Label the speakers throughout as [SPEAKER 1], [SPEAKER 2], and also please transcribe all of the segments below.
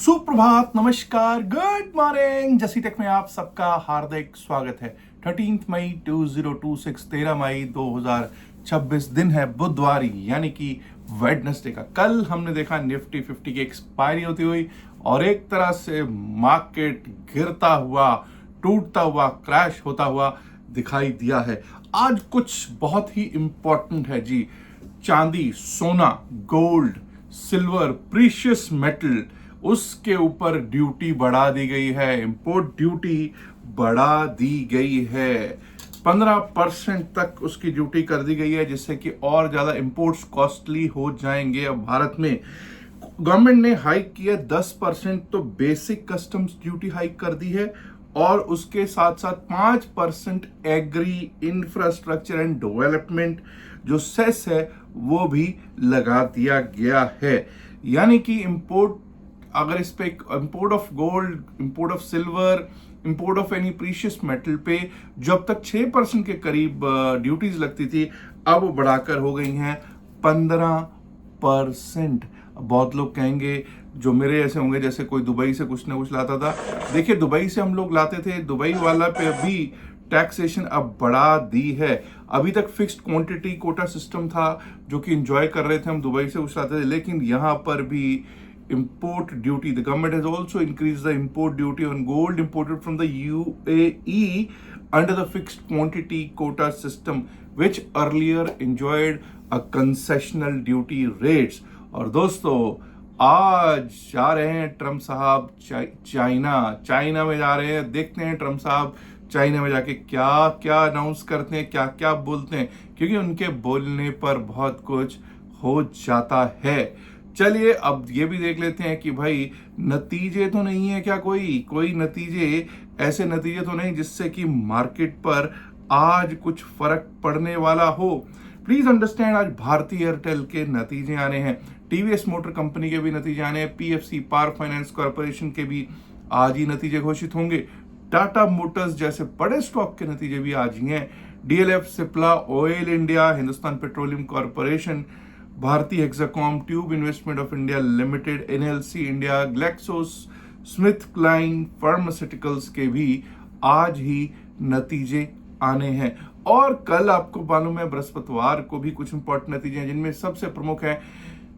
[SPEAKER 1] सुप्रभात, नमस्कार, good morning. जसी टेक में आप सबका हार्दिक स्वागत है। 13 मई 2026, 13 मई 2026 दिन है बुधवार यानी कि वेडनेसडे का। कल हमने देखा निफ्टी 50 की एक्सपायरी होती हुई और एक तरह से मार्केट गिरता हुआ, टूटता हुआ, क्रैश होता हुआ दिखाई दिया है। आज कुछ बहुत ही इंपॉर्टेंट है जी। चांदी, सोना, गोल्ड, सिल्वर, प्रीशियस मेटल, उसके ऊपर ड्यूटी बढ़ा दी गई है। इंपोर्ट ड्यूटी बढ़ा दी गई है, 15% तक उसकी ड्यूटी कर दी गई है, जिससे कि और ज्यादा इंपोर्ट्स कॉस्टली हो जाएंगे। अब भारत में गवर्नमेंट ने हाइक किया 10%, तो बेसिक कस्टम्स ड्यूटी हाइक कर दी है और उसके साथ साथ 5% एग्री इंफ्रास्ट्रक्चर एंड डेवलपमेंट जो सेस है वो भी लगा दिया गया है। यानी कि इंपोर्ट, अगर इस पे import of gold, import of silver, import of any precious metal पे जो अब तक 6% के करीब ड्यूटीज लगती थी, अब वो बढ़ाकर हो गई हैं 15%। बहुत लोग कहेंगे, जो मेरे ऐसे होंगे जैसे कोई दुबई से कुछ ना कुछ लाता था। देखिए, दुबई से हम लोग लाते थे, दुबई वाला पे भी टैक्सेशन अब बढ़ा दी है। अभी तक फिक्स्ड क्वांटिटी कोटा सिस्टम था जो कि एंजॉय कर रहे थे, हम दुबई से कुछ लाते थे, लेकिन यहाँ पर भी import duty, the government has also increased the import duty on gold imported from the UAE under the fixed quantity quota system, which earlier enjoyed a concessional duty rates। और दोस्तों, आज जा रहे हैं ट्रम्प साहब चाइना में जा रहे हैं। देखते हैं ट्रम्प साहब चाइना में जाके क्या क्या अनाउंस करते हैं, क्या क्या बोलते हैं, क्योंकि उनके बोलने पर बहुत कुछ हो जाता है। चलिए अब ये भी देख लेते हैं कि भाई नतीजे तो नहीं है क्या, कोई नतीजे, ऐसे नतीजे तो नहीं जिससे कि मार्केट पर आज कुछ फर्क पड़ने वाला हो। प्लीज अंडरस्टैंड, आज भारती एयरटेल के नतीजे आने हैं, टीवीएस मोटर कंपनी के भी नतीजे आने हैं, पीएफसी पावर फाइनेंस कॉर्पोरेशन के भी आज ही नतीजे घोषित होंगे, टाटा मोटर्स जैसे बड़े स्टॉक के नतीजे भी आज ही हैं, DLF, Cipla, Oil India, Hindustan Petroleum Corporation, Bharti Hexacom, Tube Investment of India Limited, NLC India, GlaxoSmithKline pharmaceuticals के भी आज ही नतीजे आने हैं। और कल आपको मालूम है बृहस्पतिवार को भी कुछ इंपॉर्टेंट नतीजे हैं, जिनमें सबसे प्रमुख है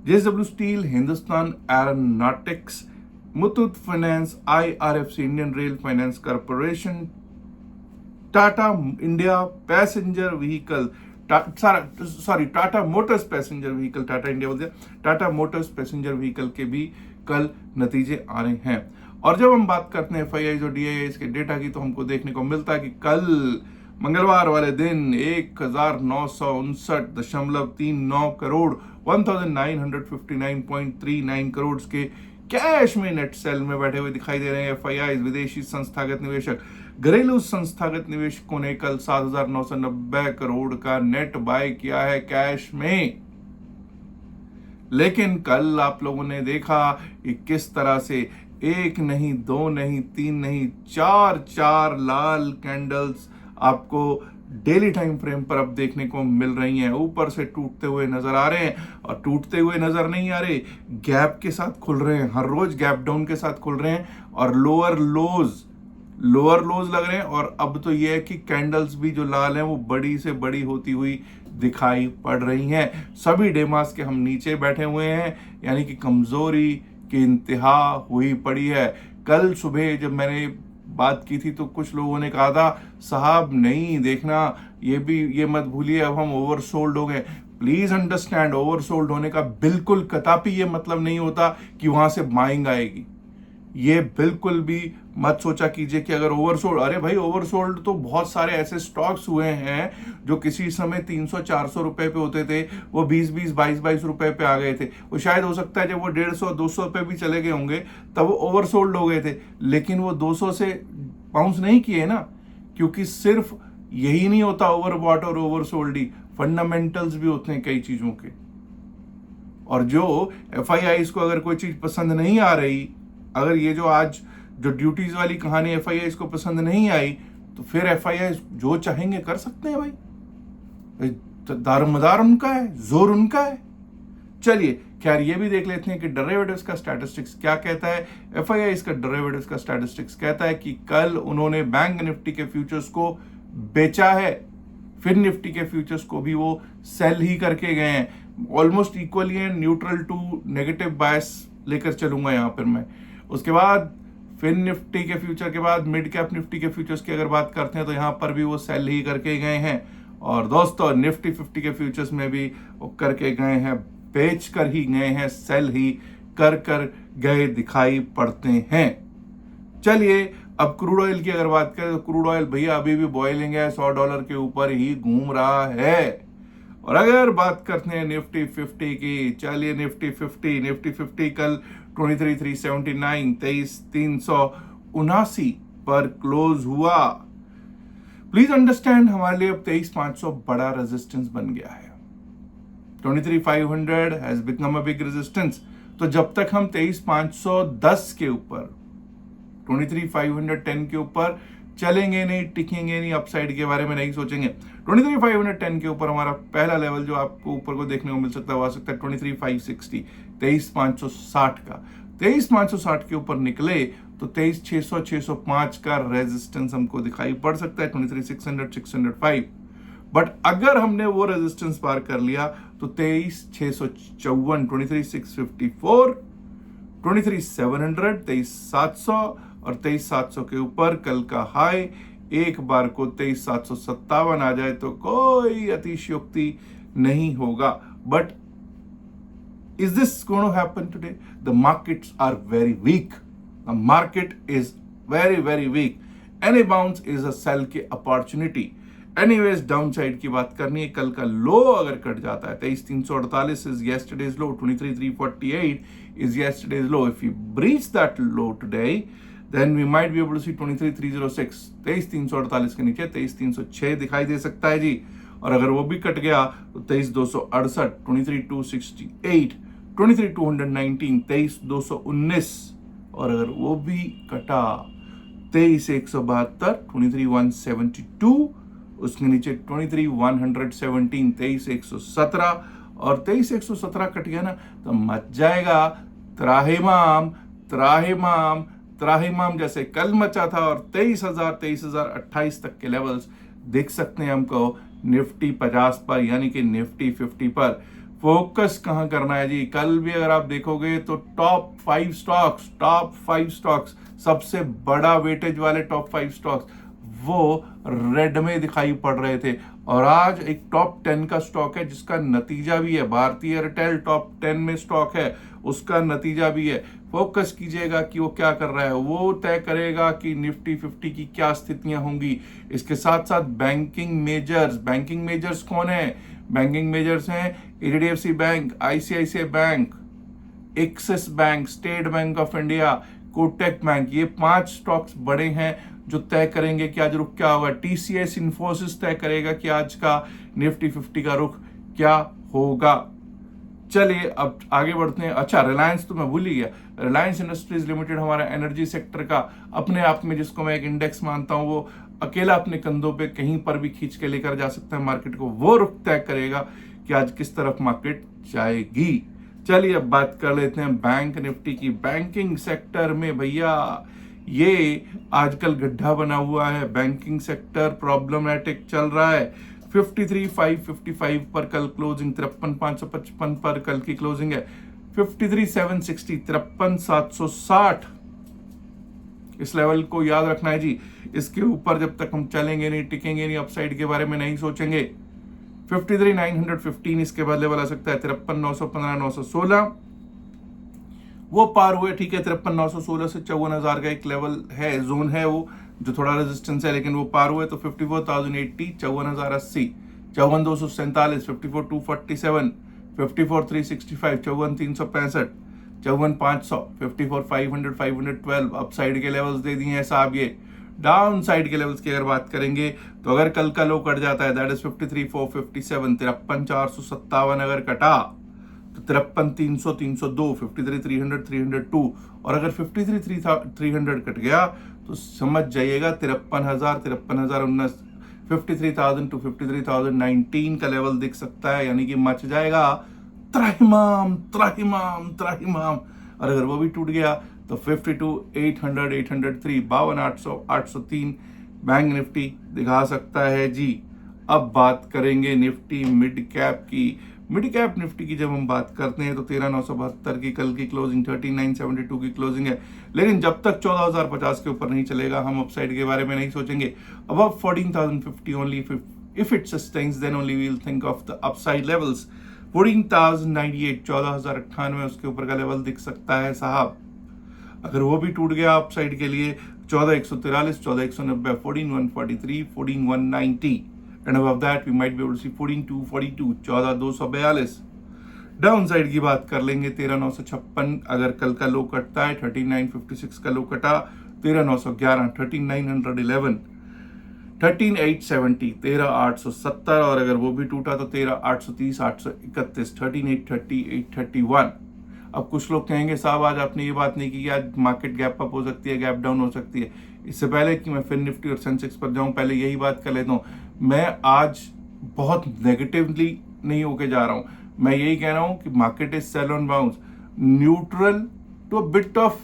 [SPEAKER 1] JSW steel, Hindustan aeronautics, Muthoot finance, IRFC, Indian rail finance corporation, Tata India passenger vehicle, Tata Motors passenger vehicle, Tata India बोल दिया, टाटा मोटर्स पैसेंजर व्हीकल के भी कल नतीजे आ रहे हैं। और जब हम बात करते हैं एफआईआई और डीआईआई के डेटा की, तो हमको देखने को मिलता है कि कल मंगलवार वाले दिन 1959.39 करोड़ 1959.39 करोड़ के कैश में नेट सेल में बैठे हुए दिखाई दे रहे हैं एफआईआई। विदेशी संस्थागत निवेशक, घरेलू संस्थागत निवेशकों ने कल 7,990 करोड़ का नेट बाय किया है कैश में। लेकिन कल आप लोगों ने देखा कि किस तरह से एक नहीं, दो नहीं, तीन नहीं, चार लाल कैंडल्स आपको डेली टाइम फ्रेम पर अब देखने को मिल रही हैं। ऊपर से टूटते हुए नजर आ रहे हैं, और टूटते हुए नजर नहीं आ रहे, गैप के साथ खुल रहे हैं, हर रोज गैप डाउन के साथ खुल रहे हैं, और लोअर लोज लग रहे हैं। और अब तो यह है कि कैंडल्स भी जो लाल हैं वो बड़ी से बड़ी होती हुई दिखाई पड़ रही हैं। सभी डेमास के हम नीचे बैठे हुए हैं, यानी कि कमजोरी की इंतहा हुई पड़ी है। कल सुबह जब मैंने बात की थी तो कुछ लोगों ने कहा था, साहब नहीं देखना, ये मत भूलिए, अब हम ओवरसोल्ड हो गए। प्लीज अंडरस्टैंड, ओवरसोल्ड होने का बिल्कुल कदापि ये मतलब नहीं होता कि वहां से बाइंग आएगी। ये बिल्कुल भी मत सोचा कीजिए कि अगर ओवरसोल्ड, अरे भाई ओवरसोल्ड तो बहुत सारे ऐसे स्टॉक्स हुए हैं जो किसी समय 300-400 रुपए पे होते थे, वो 20-20, 22-22 रुपए पे आ गए थे। वो शायद हो सकता है जब वो 150-200 रुपए भी चले गए होंगे तब वो ओवरसोल्ड हो गए थे, लेकिन वो 200 से बाउंस नहीं किए ना, क्योंकि सिर्फ यही नहीं होता ओवरबॉट और ओवरसोल्ड ही, फंडामेंटल्स भी होते हैं कई चीजों के। और जो एफआईआई को अगर कोई चीज पसंद नहीं आ रही, अगर ये जो आज जो ड्यूटीज वाली कहानी एफआईआई इसको पसंद नहीं आई, तो फिर एफआईआई जो चाहेंगे कर सकते हैं भाई, दारोमदार उनका है, जोर उनका है। चलिए खैर ये भी देख लेते हैं कि डेरिवेटिव्स का स्टैटिस्टिक्स क्या कहता है। एफआईआई का डेरिवेटिव्स का स्टैटिस्टिक्स कहता है कि कल उन्होंने बैंक निफ्टी के फ्यूचर्स को बेचा है, फिर निफ्टी के फ्यूचर्स को भी वो सेल ही करके गए हैं। ऑलमोस्ट इक्वली है, न्यूट्रल टू नेगेटिव बायस लेकर चलूंगा यहां पर मैं। उसके बाद फिर निफ्टी के फ्यूचर के बाद मिड कैप निफ्टी के फ्यूचर्स की अगर बात करते हैं तो यहां पर भी वो सेल ही करके गए हैं। और दोस्तों निफ्टी 50 के फ्यूचर्स में भी वो करके गए हैं, बेच कर ही गए हैं, सेल ही कर गए दिखाई पड़ते हैं। चलिए अब क्रूड ऑयल की अगर बात करें तो क्रूड ऑयल भैया अभी भी बॉइलिंग है, $100 के ऊपर ही घूम रहा है। और अगर बात करते हैं निफ्टी 50 की, चलिए निफ्टी 50 कल 23,379 23,379 पर क्लोज हुआ। प्लीज अंडरस्टैंड हमारे लिए अब 23,500 बड़ा रेजिस्टेंस बन गया है। 23,500 has become a big resistance. तो जब तक हम 23,510 के ऊपर 23,510 के ऊपर चलेंगे नहीं, टिकेंगे नहीं, अपसाइड के बारे में नहीं सोचेंगे। 23,510 के ऊपर हमारा पहला लेवल जो आपको ऊपर को देखने को मिल सकता है वो आ सकता है 23,560, 23,560 का। 23,560 के ऊपर निकले तो 23,600 605 का रेजिस्टेंस हमको दिखाई पड़ सकता है, 23,600 605। बट अगर हमने वो रेजिस्टेंस पार कर लिया तो 23,654 23,654 23,700 23,700 और 23,700 के ऊपर कल का हाई। एक बार को 23,757 आ जाए तो कोई अतिशयोक्ति नहीं होगा। But is this going to happen today? The markets are very weak. The market is very weak. Any bounce is a sell की opportunity. Anyways डाउन साइड की बात करनी है, कल का लो अगर कट जाता है 23,348 is yesterday's low, 23,348 is yesterday's low. If you breach that low today, then we might be able to see 23,306, 23,348 के नीचे 23,306 दिखाई दे सकता है जी। और अगर वो भी कट गया तो 23,268, 23,268, 23,219, 23,219 और अगर वो भी कटा 23,172, 23,172, उसके नीचे 23,117, 23,117 और 23,117 कट गया ना तो मच जाएगा त्राहिमाम त्राहिमाम त्राहिमाम जैसे कल मचा था। और 23,028 तक के लेवल्स देख सकते हैं हमको निफ्टी 50 पर, यानी कि निफ्टी 50 पर। फोकस कहां करना है जी? कल भी अगर आप देखोगे तो टॉप 5 स्टॉक्स सबसे बड़ा वेटेज वाले टॉप 5 स्टॉक्स वो रेड में दिखाई पड़ रहे थे। और आज एक टॉप 10 का स्टॉक है जिसका नतीजा भी है, भारतीय एयरटेल टॉप 10 में स्टॉक है, उसका नतीजा भी है। फोकस कीजिएगा कि वो क्या कर रहा है, वो तय करेगा कि निफ्टी 50 की क्या स्थितियां होंगी। इसके साथ साथ बैंकिंग मेजर्स कौन है? बैंकिंग मेजर्स हैं HDFC bank, ICICI bank, axis bank, state bank of India, Kotak bank. ये 5 स्टॉक्स बड़े हैं जो तय करेंगे कि आज रुख क्या होगा। टीसीएस इन्फोसिस तय करेगा कि आज का निफ्टी 50 का रुख क्या होगा। चलिए अब आगे बढ़ते हैं। अच्छा, रिलायंस तो मैं भूल ही गया। रिलायंस इंडस्ट्रीज लिमिटेड हमारा एनर्जी सेक्टर का अपने आप में, जिसको मैं एक इंडेक्स मानता हूं, वो अकेला अपने कंधों पे कहीं पर भी खींच के लेकर जा सकता है मार्केट को। वो रुख तय करेगा कि आज किस तरफ मार्केट जाएगी। चलिए अब बात कर लेते हैं बैंक निफ्टी की। बैंकिंग सेक्टर में भैया ये आजकल गड्ढा बना हुआ है, बैंकिंग सेक्टर प्रॉब्लमैटिक चल रहा है। 53,555 पर कल क्लोजिंग, 53,555 पर कल की क्लोजिंग है। 53,760, 53,760 इस लेवल को याद रखना है जी। इसके ऊपर जब तक हम चलेंगे नहीं, टिकेंगे नहीं, अपसाइड के बारे में नहीं सोचेंगे। 53,915 इसके बाद लेवल आ सकता है। 53,915 916 वो पार हुए, ठीक है। 53,916 से 54,000 का एक लेवल है, जोन है वो, जो थोड़ा रेजिस्टेंस है, लेकिन वो पार हुए। तो 54,080, 54,080, 54,247, 54,247, 54,365, 54,365, 54,500, 54,500, 512 अपसाइड के लेवल्स दे दिए हैं साहब। ये डाउन साइड के लेवल्स की अगर बात करेंगे तो अगर कल का लो कट जाता है, दैट इज 53,457, 53,457 अगर कटा तो 53,300, 302, 53,300, 302 और अगर 53,300 कट गया तो समझ जाइएगा 53,000, 53,019, 53,000 to 53,019 का लेवल दिख सकता है, यानी कि मच जाएगा त्राहिमाम त्राहिमाम त्राहिमाम, और अगर वो भी टूट गया तो 52 800 803 52 800 803 बैंक निफ्टी दिखा सकता है जी। अब बात करेंगे निफ्टी मिड कैप की। मिड कैप निफ्टी की जब हम बात करते हैं तो 13,972 की कल की क्लोजिंग, 13,972 की क्लोजिंग है, लेकिन जब तक 14,050 के ऊपर नहीं चलेगा हम अपसाइड के बारे में नहीं सोचेंगे। Above 14,050 only, if it sustains then only we'll think of the upside levels। 14,098 14,098 उसके ऊपर का लेवल दिख सकता है साहब। अगर वो भी टूट गया अपसाइड के लिए 14,143 14,190 14,143 14,190 and above that we might be able to see 14,242 14,242। Down side की बात कर लेंगे 13,956 अगर कल का लो कटता है, 13,956 का लो कटा, 13,911 13,911 13,870 13,870, और अगर वो भी टूटा तो 13,830 831 13,830 831। अब कुछ लोग कहेंगे साहब आज आपने ये बात नहीं की कि आज मार्केट गैप अप हो सकती है, गैप डाउन हो सकती है। इससे पहले कि मैं फिर निफ्टी और सेंसेक्स पर जाऊं, पहले यही बात कर लेता हूं, मैं आज बहुत नेगेटिवली नहीं होके जा रहा हूं। मैं यही कह रहा हूं कि market is sell on bounce, neutral to a bit of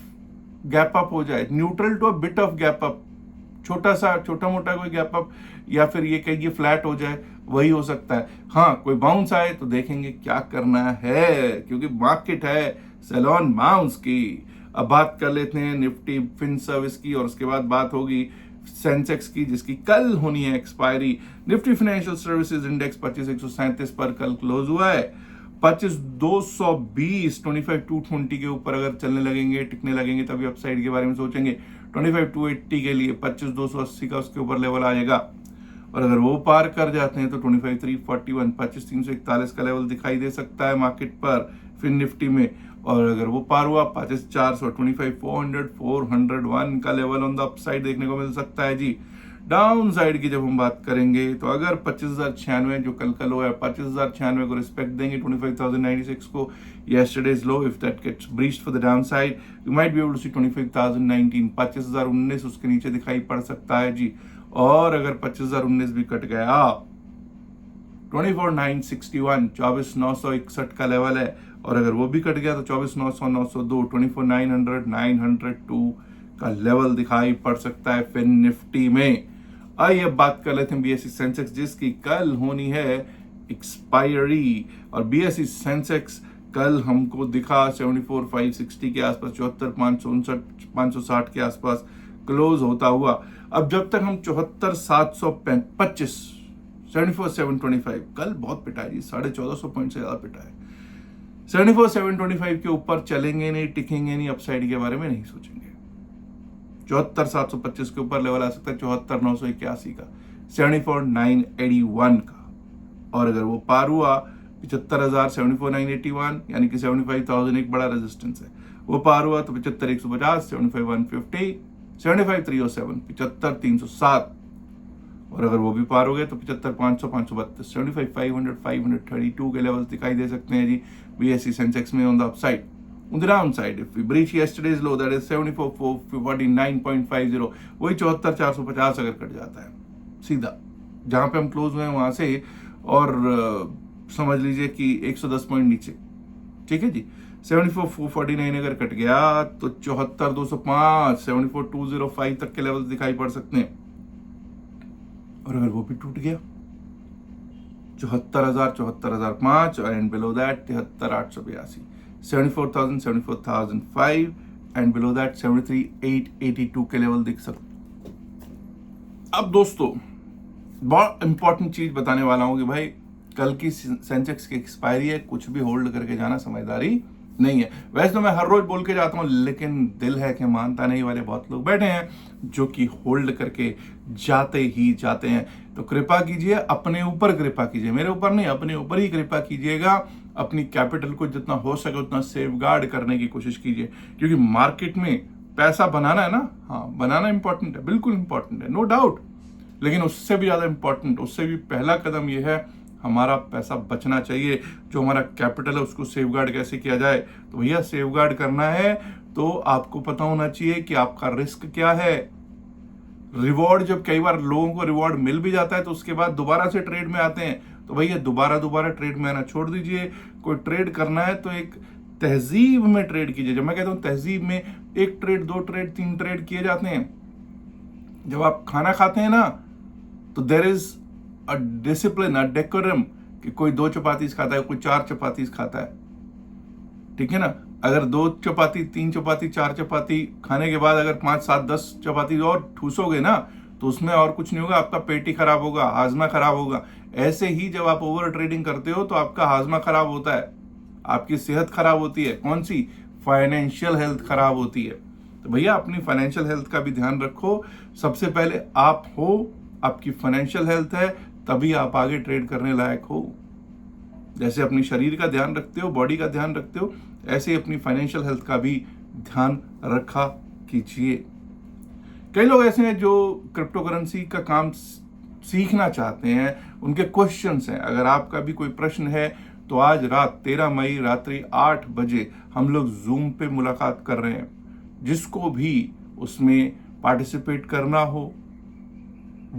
[SPEAKER 1] gap up हो जाए, neutral to a bit of gap up, छोटा मोटा कोई गैप अप या फिर ये कहिए फ्लैट हो जाए, वही हो सकता है। हाँ, कोई बाउंस आए तो देखेंगे क्या करना है, क्योंकि मार्केट है सेल ऑन बाउंस की। अब बात कर लेते हैं निफ्टी फिन सर्विस की, और उसके बाद बात होगी सेंसेक्स की जिसकी कल होनी है expiry. Nifty financial services index 25,137 पर कल क्लोज हुआ है। 25,220 25,220 के ऊपर अगर चलने लगेंगे, टिकने लगेंगे, तभी अपसाइड के बारे में सोचेंगे। 25,280 के लिए 25,280 का उसके ऊपर लेवल आएगा, और अगर वो पार कर जाते हैं तो 25,341 25,341 का लेवल दिखाई दे सकता है मार्केट पर फिर निफ्टी में, और अगर वो पार हुआ 25,400 25,400 401 का लेवल ऑन द अपसाइड देखने को मिल सकता है जी। डाउन साइड की जब हम बात करेंगे तो अगर 25,096 जो कल का लो है, 25,096 को रिस्पेक्ट देंगे, 25,096 को yesterday's low, if that gets breached for the downside you might be able to see 25,019 25,019 उसके नीचे दिखाई पड़ सकता है जी। और अगर 25,019 भी कट गया 24,961 24,961 का लेवल है, और अगर वो भी कट गया तो 24,900 902 24,900 902 का लेवल दिखाई पड़ सकता है फिर निफ्टी में। आइए अब बात कर लेते हैं बीएसई सेंसेक्स जिसकी कल होनी है एक्सपायरी, और बीएसई सेंसेक्स कल हमको दिखा 74,560 के आसपास, 74,559 560 के आसपास क्लोज होता हुआ। अब जब तक हम 74,725 74,725 कल बहुत पिटा है जी, 1450 पॉइंट से ज्यादा पिटा है, 74,725 के ऊपर चलेंगे नहीं, टिकेंगे नहीं, अपसाइड के बारे में नहीं सोचेंगे। 74,725 के ऊपर लेवल आ सकता है 74,981 का, 74,981 का, और अगर वो पार हुआ 75,000 74,981 यानी कि 75,000 एक बड़ा रेजिस्टेंस है, वो पार हुआ तो 75,150 75,150 75,307 75,307, और अगर वो भी पार हो गए तो 75,500 532 75,500 532 के लेवल्स दिखाई दे सकते हैं जी बीएसई सेंसेक्स में on the upside. On the downside, if we breach yesterday's low, that is 74,449.50, वही 74,450 अगर कट जाता है सीधा जहां पे हम क्लोज हुए हैं वहां से, और समझ लीजिए कि 110 पॉइंट नीचे, ठीक है जी। 74,449 अगर कट गया तो 74,205 74,205 तक के लेवल दिखाई पड़ सकते हैं, और अगर वो भी टूट गया 74,000 74,005, and below that 73,882 74,000 74,005 and below that 73,882 के लेवल दिख सकते। अब दोस्तों बहुत इंपॉर्टेंट चीज बताने वाला हूं कि भाई कल की सेंसेक्स की एक्सपायरी है, कुछ भी होल्ड करके जाना समझदारी नहीं है। वैसे तो मैं हर रोज बोल के जाता हूं, लेकिन दिल है कि मानता नहीं वाले बहुत लोग बैठे हैं जो कि होल्ड करके जाते ही जाते हैं। तो कृपा कीजिए, अपने ऊपर कृपा कीजिए, मेरे ऊपर नहीं, अपने ऊपर ही कृपा कीजिएगा। अपनी कैपिटल को जितना हो सके उतना सेफगार्ड करने की कोशिश कीजिए, क्योंकि मार्केट में पैसा बनाना है ना, हाँ बनाना इंपॉर्टेंट है, बिल्कुल इंपॉर्टेंट है, नो डाउट, लेकिन उससे भी ज्यादा इंपॉर्टेंट, उससे भी पहला कदम यह है हमारा पैसा बचना चाहिए। जो हमारा कैपिटल है उसको सेफगार्ड कैसे किया जाए, तो भैया सेफगार्ड करना है तो आपको पता होना चाहिए कि आपका रिस्क क्या है। रिवॉर्ड, जब कई बार लोगों को रिवॉर्ड मिल भी जाता है तो उसके बाद दोबारा से ट्रेड में आते हैं तो भैया दोबारा ट्रेड में आना छोड़ दीजिए। कोई ट्रेड करना है तो एक तहजीब में ट्रेड कीजिए। जब मैं कहता हूं तहजीब में, 1 ट्रेड 2 ट्रेड 3 ट्रेड किए जाते हैं। जब आप खाना खाते हैं ना तो there is a discipline, a decorum, कि कोई 2 चपातीस खाता है, कोई 4 चपातीस खाता है, ठीक है ना। अगर 2 चपाती 3 चपाती 4 चपाती खाने के बाद अगर 5 7 10 चपाती और ठूसोगे ना तो उसमें और कुछ नहीं होगा, आपका पेट ही खराब होगा, हाजमा खराब होगा। ऐसे ही जब आप ओवर ट्रेडिंग करते हो तो आपका हाजमा खराब होता है, आपकी सेहत खराब होती है। कौन सी? फाइनेंशियल हेल्थ खराब होती है। तो भैया अपनी फाइनेंशियल हेल्थ का भी ध्यान रखो। सबसे पहले आप हो, आपकी फाइनेंशियल हेल्थ है, तभी आप आगे ट्रेड करने लायक हो। जैसे अपनी शरीर का ध्यान रखते हो, बॉडी का ध्यान रखते हो, ऐसे ही अपनी फाइनेंशियल हेल्थ का भी ध्यान रखा कीजिए। कई लोग ऐसे हैं जो क्रिप्टो करेंसी का काम सीखना चाहते हैं, उनके क्वेश्चंस हैं। अगर आपका भी कोई प्रश्न है तो आज रात 13 मई रात्रि 8 बजे हम लोग जूम पे मुलाकात कर रहे हैं। जिसको भी उसमें पार्टिसिपेट करना हो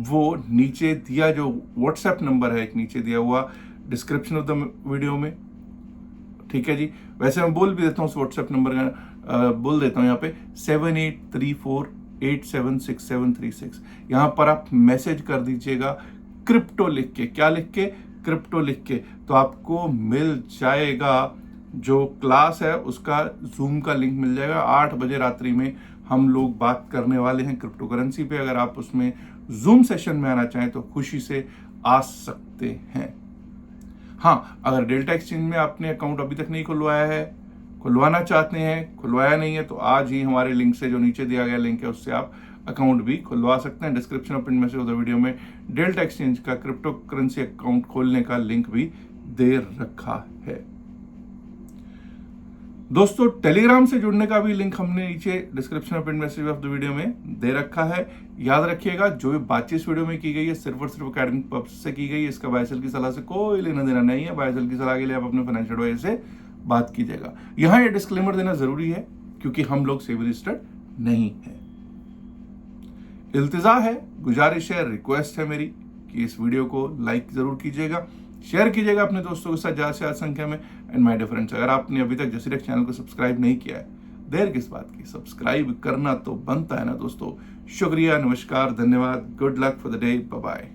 [SPEAKER 1] वो नीचे दिया जो व्हाट्सएप नंबर है, एक नीचे दिया हुआ डिस्क्रिप्शन ऑफ द वीडियो में, ठीक है जी। वैसे मैं बोल भी देता हूँ उस व्हाट्सएप नंबर का, बोल देता हूँ यहाँ पे 7834876736। यहाँ पर आप मैसेज कर दीजिएगा क्रिप्टो लिख के। क्या लिख के? क्रिप्टो लिख के। तो आपको मिल जाएगा जो क्लास है उसका जूम का लिंक मिल जाएगा। 8 बजे रात्रि में हम लोग बात करने वाले हैं क्रिप्टो करेंसी पे। अगर आप उसमें जूम सेशन में आना चाहें तो खुशी से आ सकते हैं। हाँ, अगर डेल्टा एक्सचेंज में आपने अकाउंट अभी तक नहीं खुलवाया है, खुलवाना चाहते हैं, खुलवाया नहीं है, तो आज ही हमारे लिंक से, जो नीचे दिया गया लिंक है, उससे आप अकाउंट भी खुलवा सकते हैं। डिस्क्रिप्शन और pin message of the video में डेल्टा एक्सचेंज का क्रिप्टो करेंसी अकाउंट खोलने का लिंक भी दे रखा है। दोस्तों, टेलीग्राम से जुड़ने का भी लिंक हमने नीचे डिस्क्रिप्शन और pin message of the video में दे रखा है। याद रखिएगा, जो भी बातचीत वीडियो में की गई है सिर्फ और सिर्फ एकेडमिक पर्पस से की गई है। इसका बायसेल की सलाह से कोई लेना देना नहीं है। बायसेल की सलाह के लिए आप अपने फाइनेंशियल एडवाइजर से बात कीजिएगा। यहाँ ये डिस्क्लेमर देना जरूरी है क्योंकि हम लोग सेबी रजिस्टर्ड नहीं है। इल्तिजा है, गुजारिश है, रिक्वेस्ट है मेरी कि इस वीडियो को लाइक जरूर कीजिएगा, शेयर कीजिएगा अपने दोस्तों के साथ ज्यादा से ज्यादा संख्या में। एंड माय डियर फ्रेंड्स, अगर आपने अभी तक जसीरेक्स चैनल को सब्सक्राइब नहीं किया है, देर किस बात की, सब्सक्राइब करना तो बनता है ना दोस्तों। शुक्रिया, नमस्कार, धन्यवाद, good luck for the day, bye bye.